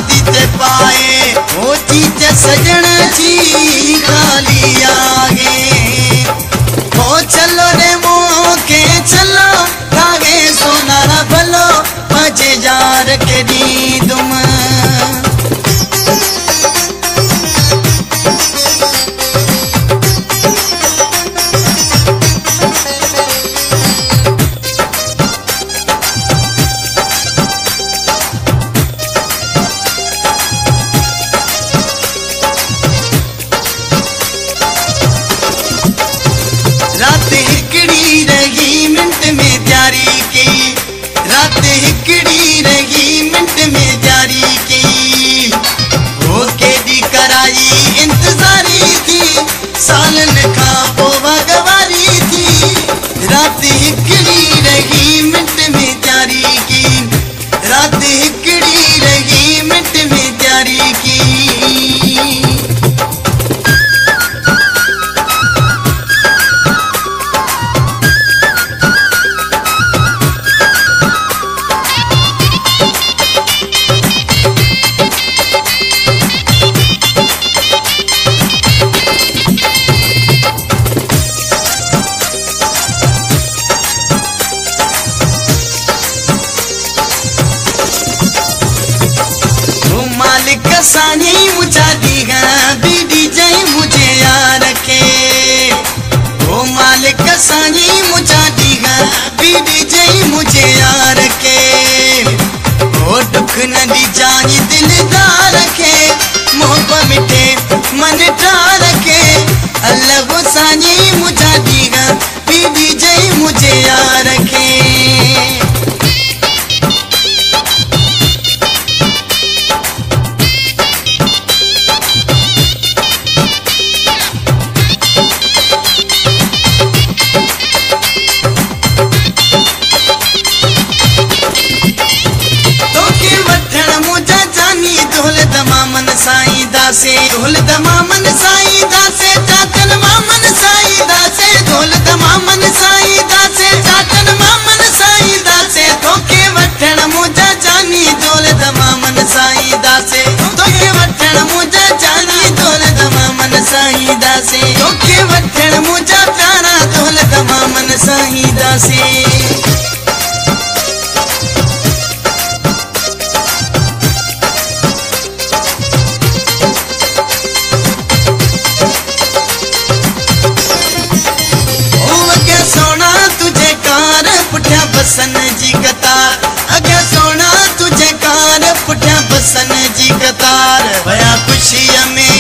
शादी ते पाए ओ चीज सजन जी खाली आगे। ओ चलो रे मोके चलो लागे सोनारा भलो मजे यार के दी तुम। रात हिकड़ी रही मिनट में तैयारी की, रात हिकड़ी रही मिनट में तैयारी की। वो केडी कराई इंतजारी थी सालन का पोवा गवारी थी। रात हिकड़ी रही मिनट में तैयारी की, रात हिकड़ी रही मिनट में तैयारी की। मालिक सानी मुझा दीगा बीडी जय मुझे यार रखे। ओ मालिक सानी मुझा दीगा बीडी जय मुझे यार रखे। ओ दुख न दी जानी दिलदार रखे मोहब्बत मिटे मन टार रखे। अल्लाह सानी मुझा दीगा बीडी जय मुझे यार रखे। दमामन साईं दासे ढोल दमामन साईं दासे चाचन मामन साईं दासे ढोल दमामन साईं दासे चाचन मामन साईं दासे तोखे वठण मुझा जानी ढोल दमामन साईं दासे तोखे वठण मुझा जानी ढोल दमामन साईं दासे तोखे वठण मुझा प्यारा ढोल दमामन साईं दासे। बसन जी कतार अगे सोना तुझे कार पुठिया बसन जी कतार भया खुशी में